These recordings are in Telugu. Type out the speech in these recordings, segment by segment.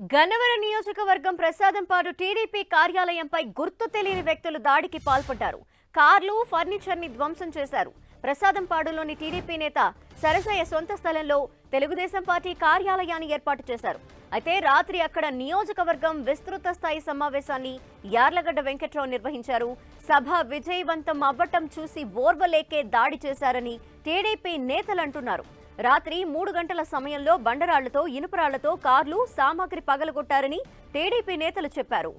గన్నవరం నియోజకవర్గం ప్రసాదంపాడు టీడీపీ కార్యాలయంపై గుర్తు తెలియని వ్యక్తులు దాడికి పాల్పడ్డారు. కార్లు, ఫర్నిచర్ ని ధ్వంసం చేశారు. ప్రసాదంపాడులోని టీడీపీ నేత సరసయ్య సొంత స్థలంలో తెలుగుదేశం పార్టీ కార్యాలయాన్ని ఏర్పాటు చేశారు. అయితే రాత్రి అక్కడ నియోజకవర్గం విస్తృత స్థాయి సమావేశాన్ని యార్లగడ్డ వెంకట్రావు నిర్వహించారు. సభ విజయవంతం అవ్వటం చూసి ఓర్వలేకే దాడి చేశారని టీడీపీ నేతలు అంటున్నారు. రాత్రి 3 గంటల సమయంలో బండరాళ్లతో, ఇనుపరాళ్లతో కార్లు, సామాగ్రి పగలగొట్టారని టీడీపీ నేతలు చెప్పారు.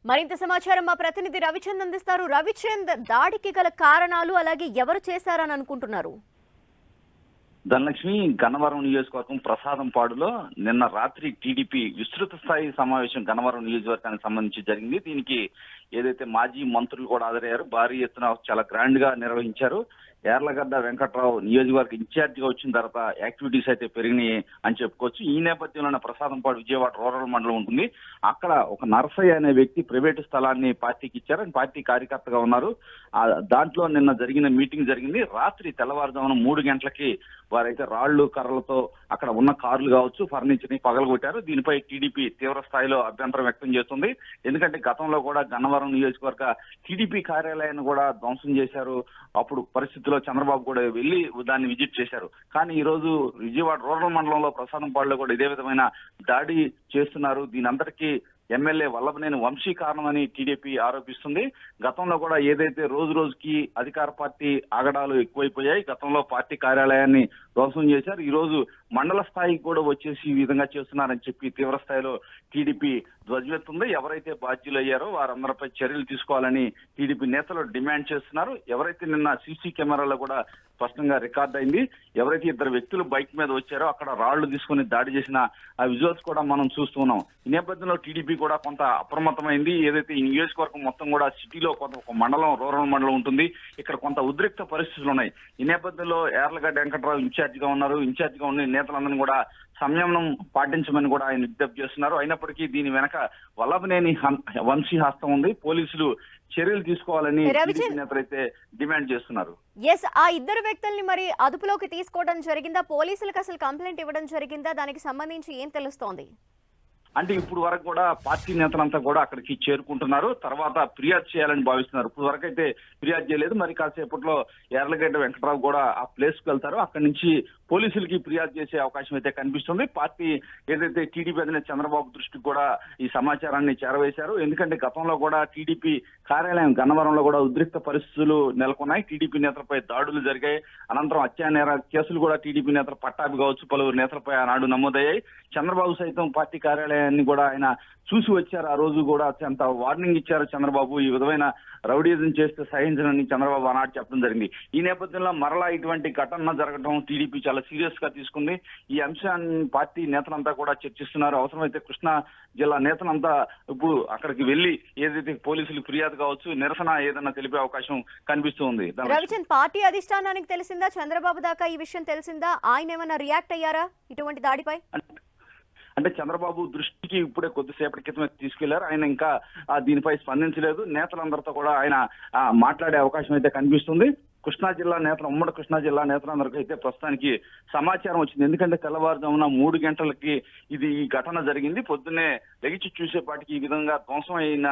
మరింత సమాచారం మా ప్రతినిధి రవిచంద్ అందిస్తారు. రవిచంద్, దాడికి గల కారణాలు అలాగే ఎవరు చేశారని అనుకుంటున్నారు? ధనలక్ష్మి, గన్నవరం నియోజకవర్గం ప్రసాదంపాడులో నిన్న రాత్రి టీడీపీ విస్తృత స్థాయి సమావేశం గన్నవరం నియోజకవర్గానికి సంబంధించి జరిగింది. దీనికి ఏదైతే మాజీ మంత్రులు కూడా హాజరయ్యారు, భారీ ఎత్తున చాలా గ్రాండ్ గా నిర్వహించారు. యార్లగడ్డ వెంకట్రావు నియోజకవర్గ ఇన్ఛార్జిగా వచ్చిన తర్వాత యాక్టివిటీస్ అయితే పెరిగినాయి అని చెప్పుకోవచ్చు. ఈ నేపథ్యంలోనే ప్రసాదంపాడు విజయవాడ రూరల్ మండలం ఉంటుంది. అక్కడ ఒక నరసయ్య అనే వ్యక్తి ప్రైవేటు స్థలాన్ని పార్టీకి ఇచ్చారు. ఆయన పార్టీ కార్యకర్తగా ఉన్నారు. దాంట్లో నిన్న జరిగిన మీటింగ్ జరిగింది. రాత్రి తెల్లవారుజామున 3 గంటలకి వారైతే రాళ్లు, కర్రలతో అక్కడ ఉన్న కార్లు కావచ్చు, ఫర్నిచర్ ని పగలగొట్టారు. దీనిపై టీడీపీ తీవ్ర స్థాయిలో అభ్యంతరం వ్యక్తం చేస్తుంది. ఎందుకంటే గతంలో కూడా గన్నవరం నియోజకవర్గ టీడీపీ కార్యాలయాన్ని కూడా ధ్వంసం చేశారు. అప్పుడు పరిస్థితుల్లో చంద్రబాబు కూడా వెళ్లి దాన్ని విజిట్ చేశారు. కానీ ఈ రోజు విజయవాడ రూరల్ మండలంలో ప్రసాదంపాడులో కూడా ఇదే విధమైన దాడి చేస్తున్నారు. దీని అంతటికీ ఎమ్మెల్యే వల్లభనేని వంశీ కారణమని టీడీపీ ఆరోపిస్తుంది. గతంలో కూడా ఏదైతే రోజు రోజుకి అధికార పార్టీ ఆగడాలు ఎక్కువైపోయాయి. గతంలో పార్టీ కార్యాలయాన్ని ధ్వంసం చేశారు. ఈ రోజు మండల స్థాయికి కూడా వచ్చేసి ఈ విధంగా చేస్తున్నారని చెప్పి తీవ్ర స్థాయిలో టీడీపీ ధ్వజమెత్తుంది. ఎవరైతే బాధ్యులు అయ్యారో వారందరిపై చర్యలు తీసుకోవాలని టీడీపీ నేతలు డిమాండ్ చేస్తున్నారు. ఎవరైతే నిన్న సీసీ కెమెరాలో కూడా స్పష్టంగా రికార్డ్ అయింది. ఎవరైతే 2 వ్యక్తులు బైక్ మీద వచ్చారో అక్కడ రాళ్లు తీసుకుని దాడి చేసిన ఆ విజువల్స్ కూడా మనం చూస్తున్నాం. ఈ నేపథ్యంలో టీడీపీ కూడా కొంత అప్రమత్తమైంది. ఏదైతే ఈ నియోజకవర్గం మొత్తం కూడా సిటీలో కొంత ఒక మండలం, రూరల్ మండలం ఉంటుంది. ఇక్కడ కొంత ఉద్రిక్త పరిస్థితులు ఉన్నాయి. ఈ నేపథ్యంలో యార్లగడ్డ వెంకట్రావు ఇన్ఛార్జిగా ఉన్నారు. ఇన్ఛార్జిగా ఉన్న నేతలందరినీ కూడా సంయమనం పాటించమని కూడా ఆయన విజ్ఞప్తి చేస్తున్నారు. అయినప్పటికీ దీని వెనక వల్లభనేని వంశీ హస్తం ఉంది. పోలీసులు చర్యలు తీసుకోవాలని నేతలైతే డిమాండ్ చేస్తున్నారు. ఆ 2 వ్యక్తుల్ని మరి అదుపులోకి తీసుకోవడం జరిగిందా? పోలీసులకు అసలు కంప్లైంట్ ఇవ్వడం జరిగిందా? దానికి సంబంధించి ఏం తెలుస్తోంది? అంటే ఇప్పుడు వరకు కూడా పార్టీ నేతలంతా కూడా అక్కడికి చేరుకుంటున్నారు. తర్వాత ఫిర్యాదు చేయాలని భావిస్తున్నారు. ఇప్పుడు వరకు అయితే ఫిర్యాదు చేయలేదు. మరి కాసేపట్లో యార్లగడ్డ వెంకట్రావు కూడా ఆ ప్లేస్ కు వెళ్తారు. అక్కడి నుంచి పోలీసులకి ఫిర్యాదు చేసే అవకాశం అయితే కనిపిస్తుంది. పార్టీ ఏదైతే టీడీపీ అధినేత చంద్రబాబు దృష్టికి కూడా ఈ సమాచారాన్ని చేరవేశారు. ఎందుకంటే గతంలో కూడా టీడీపీ కార్యాలయం గన్నవరంలో కూడా ఉద్రిక్త పరిస్థితులు నెలకొన్నాయి. టీడీపీ నేతలపై దాడులు జరిగాయి. అనంతరం హత్యానేర కేసులు కూడా టీడీపీ నేతల పట్టాభి కావచ్చు, పలువురు నేతలపై ఆనాడు నమోదయ్యాయి. చంద్రబాబు సైతం పార్టీ కార్యాలయాన్ని కూడా ఆయన చూసి వచ్చారు. ఆ రోజు కూడా అంత వార్నింగ్ ఇచ్చారు చంద్రబాబు. ఈ విధమైన రౌడీజం చేస్తే సహించనని చంద్రబాబు ఆనాడు చెప్పడం జరిగింది. ఈ నేపథ్యంలో మరలా ఇటువంటి ఘటన జరగడం టీడీపీ చాలా సీరియస్ గా తీసుకుంది. ఈ అంశాన్ని పార్టీ నేతలంతా కూడా చర్చిస్తున్నారు. అవసరమైతే కృష్ణా జిల్లా నేతలంతా ఇప్పుడు అక్కడికి వెళ్లి ఏదైతే పోలీసులు ఫిర్యాదు కావచ్చు, నిరసన ఏదైనా తెలిపే అవకాశం కనిపిస్తుంది. రవిచంద్, పార్టీ అధిష్టానానికి తెలిసిందా? చంద్రబాబు దాకా ఈ విషయం తెలిసిందా? ఆయన ఏమైనా రియాక్ట్ అయ్యారా ఇటువంటి దాడిపై? అంటే చంద్రబాబు దృష్టికి ఇప్పుడే కొద్దిసేపటి క్రితమే తీసుకెళ్లారు. ఆయన ఇంకా దీనిపై స్పందించలేదు. నేతలందరితో కూడా ఆయన మాట్లాడే అవకాశం అయితే కనిపిస్తుంది. కృష్ణా జిల్లా నేతలు, ఉమ్మడి కృష్ణా జిల్లా నేతలందరికీ అయితే ప్రస్తుతానికి సమాచారం వచ్చింది. ఎందుకంటే తెల్లవారుజామున 3 గంటలకి ఈ ఘటన జరిగింది. పొద్దున్నే లెగిచి చూసేపాటికి ఈ విధంగా ధ్వంసం అయిన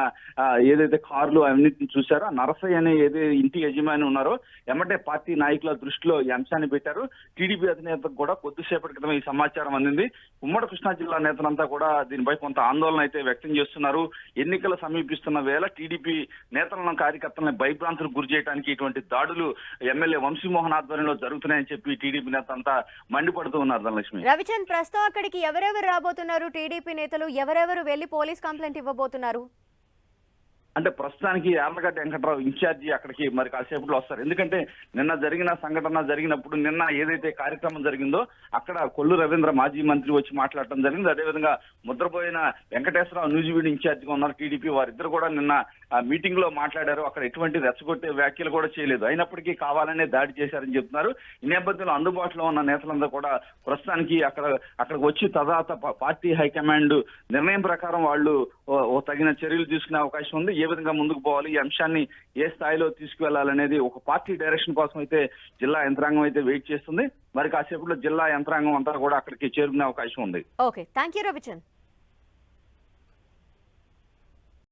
ఏదైతే కార్లు అవన్నిటిని చూశారో, నరసయ్య అనే ఏదైతే ఇంటి యజమాని ఉన్నారో ఎమ్మటే పార్టీ నాయకుల దృష్టిలో ఈ అంశాన్ని పెట్టారు. టీడీపీ అధినేతకు కూడా కొద్దిసేపటి క్రితం ఈ సమాచారం అందింది. ఉమ్మడి కృష్ణా జిల్లా నేతలంతా కూడా దీనిపై కొంత ఆందోళన అయితే వ్యక్తం చేస్తున్నారు. ఎన్నికలు సమీపిస్తున్న వేళ టీడీపీ నేతలను, కార్యకర్తలను భయభ్రాంతులకు గురి చేయడానికి ఇటువంటి దాడులు ఎమ్మెల్యే వంశీమోహన్ ఆధ్వర్యంలో జరుగుతున్నాయని చెప్పి టీడీపీ నేత అంతా మండిపడుతూ ఉన్నారు. ధనలక్ష్మి, రవిచంద్, ప్రస్తుతం అక్కడికి ఎవరెవరు రాబోతున్నారు? టీడీపీ నేతలు ఎవరెవరు వెళ్లి పోలీస్ కంప్లైంట్ ఇవ్వబోతున్నారు? అంటే ప్రస్తుతానికి యార్లగడ్డ వెంకట్రావు ఇన్ఛార్జి అక్కడికి మరి కాసేపట్లో వస్తారు. ఎందుకంటే నిన్న జరిగిన సంఘటన జరిగినప్పుడు, నిన్న ఏదైతే కార్యక్రమం జరిగిందో అక్కడ కొల్లు రవీంద్ర మాజీ మంత్రి వచ్చి మాట్లాడటం జరిగింది. అదేవిధంగా ముద్రపోయిన వెంకటేశ్వరరావు న్యూజివీడ్ ఇన్ఛార్జిగా ఉన్నారు టీడీపీ. వారిద్దరు కూడా నిన్న ఆ మీటింగ్ లో మాట్లాడారు. అక్కడ ఎటువంటి రెచ్చగొట్టే వ్యాఖ్యలు కూడా చేయలేదు. అయినప్పటికీ కావాలనే దాడి చేశారని చెప్తున్నారు. ఈ నేపథ్యంలో అందుబాటులో ఉన్న నేతలందరూ కూడా ప్రస్తుతానికి అక్కడికి వచ్చి తదాత పార్టీ హైకమాండ్ నిర్ణయం ప్రకారం వాళ్ళు ఓ తగిన చర్యలు తీసుకునే అవకాశం ఉంది. ఏ విధంగా ముందుకు పోవాలి, ఈ అంశాన్ని ఏ స్థాయిలో తీసుకువెళ్లాలనేది ఒక పార్టీ డైరెక్షన్ కోసం అయితే జిల్లా యంత్రాంగం అయితే వెయిట్ చేస్తుంది. మరి కాసేపట్లో జిల్లా యంత్రాంగం అంతా కూడా అక్కడికి చేరుకునే అవకాశం ఉంది. Okay, thank you Ravichand.